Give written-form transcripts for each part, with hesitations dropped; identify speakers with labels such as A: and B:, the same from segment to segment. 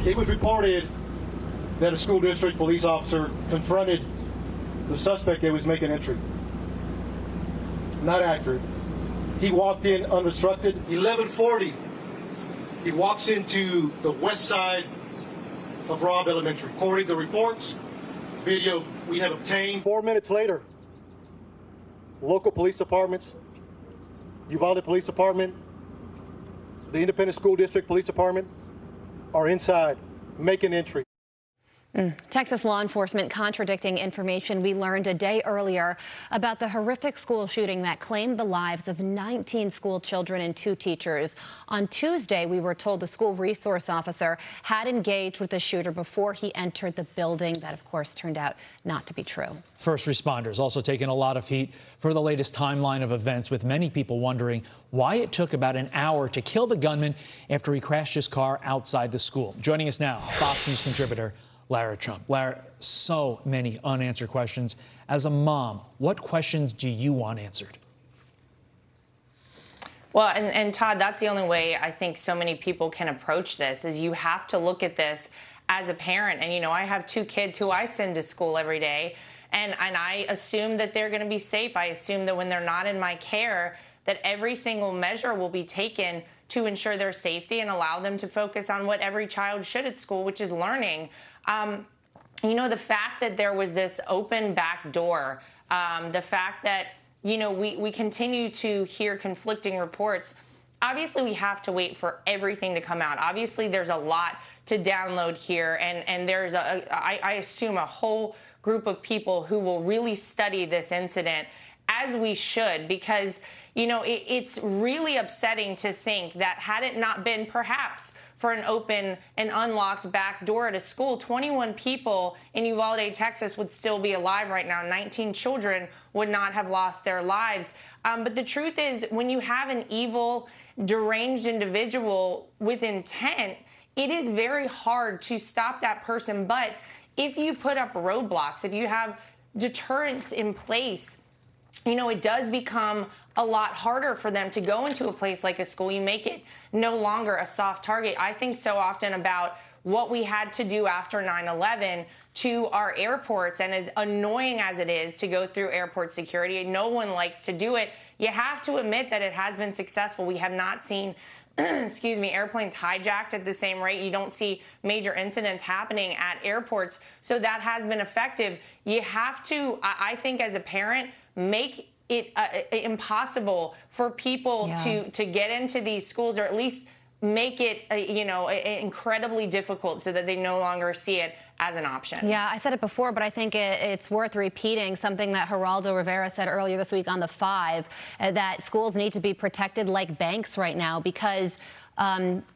A: It was reported that a school district police officer confronted the suspect that was making entry. Not accurate. He walked in unobstructed. 11:40. He walks into the west side of Robb Elementary. According to reports, video we have obtained. 4 minutes later, local police departments, Uvalde Police Department, the Independent School District Police Department are inside making entry.
B: Texas law enforcement contradicting information we learned a day earlier about the horrific school shooting that claimed the lives of 19 school children and 2 teachers. On Tuesday, we were told the school resource officer had engaged with the shooter before he entered the building. That, of course, turned out not to be true.
C: First responders also taking a lot of heat for the latest timeline of events, with many people wondering why it took about an hour to kill the gunman after he crashed his car outside the school. Joining us now, Fox News contributor Lara Trump. Lara, so many unanswered questions. As a mom, what questions do you want answered?
D: Well, and Todd, that's the only way I think so many people can approach this, is you have to look at this as a parent. And, you know, I have 2 kids who I send to school every day, and I assume that they're going to be safe. I assume that when they're not in my care, that every single measure will be taken to ensure their safety and allow them to focus on what every child should at school, which is learning. You know, the fact that there was this open back door, the fact that, you know, we continue to hear conflicting reports. Obviously, we have to wait for everything to come out. Obviously, there's a lot to download here, and there's, I assume, a whole group of people who will really study this incident, as we should, because, you know, it's really upsetting to think that had it not been perhaps for an open and unlocked back door at a school, 21 people in Uvalde, Texas would still be alive right now. 19 children would not have lost their lives. But the truth is, when you have an evil, deranged individual with intent, it is very hard to stop that person. But if you put up roadblocks, if you have deterrents in place, you know, it does become a lot harder for them to go into a place like a school. You make it no longer a soft target. I think so often about what we had to do after 9/11 to our airports, and as annoying as it is to go through airport security, no one likes to do it. You have to admit that it has been successful. We have not seen excuse me, airplanes hijacked at the same rate. You don't see major incidents happening at airports. So that has been effective. You have to, I think, as a parent, make it impossible for people to get into these schools, or at least make it, you know, incredibly difficult so that they no longer see it as an option.
B: Yeah, I said it before, but I think it's worth repeating something that Geraldo Rivera said earlier this week on The Five, that schools need to be protected like banks right now, because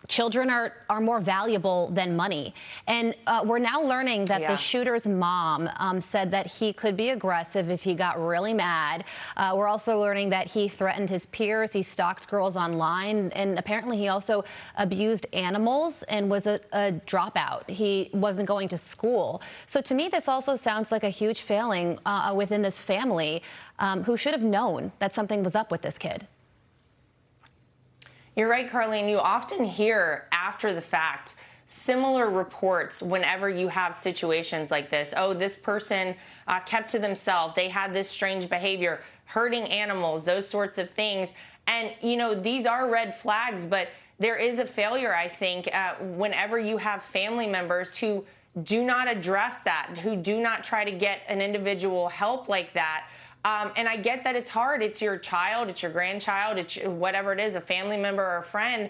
B: children are more valuable than money. And we're now learning that the shooter's mom said that he could be aggressive if he got really mad. We're also learning that he threatened his peers, he stalked girls online, and apparently he also abused animals and was a dropout. He wasn't going to school. So to me, this also sounds like a huge failing within this family, who should have known that something was up with this kid.
D: You're right, Carlene. You often hear after the fact similar reports whenever you have situations like this. Oh, this person kept to themselves. They had this strange behavior, hurting animals, those sorts of things. And, you know, these are red flags, but there is a failure, I think, whenever you have family members who do not address that, who do not try to get an individual help like that. And I get that it's hard. It's your child, it's your grandchild, it's whatever it is, a family member or a friend.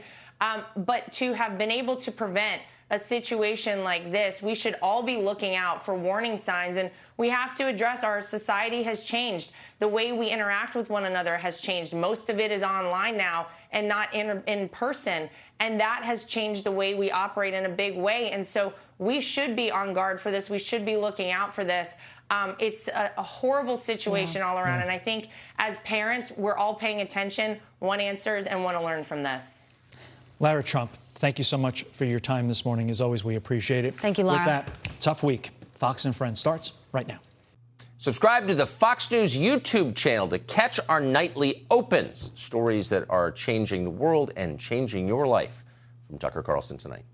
D: But to have been able to prevent a situation like this, we should all be looking out for warning signs. And we have to address, our society has changed. The way we interact with one another has changed. Most of it is online now and not in person. And that has changed the way we operate in a big way. And so we should be on guard for this. We should be looking out for this. It's a horrible situation all around. And I think as parents, we're all paying attention, want answers, and want to learn from this.
C: Lara Trump, thank you so much for your time this morning. As always, we appreciate it.
B: Thank you, Lara.
C: With that, tough week. Fox and Friends starts right now.
E: Subscribe to the Fox News YouTube channel to catch our nightly opens, stories that are changing the world and changing your life. From Tucker Carlson tonight.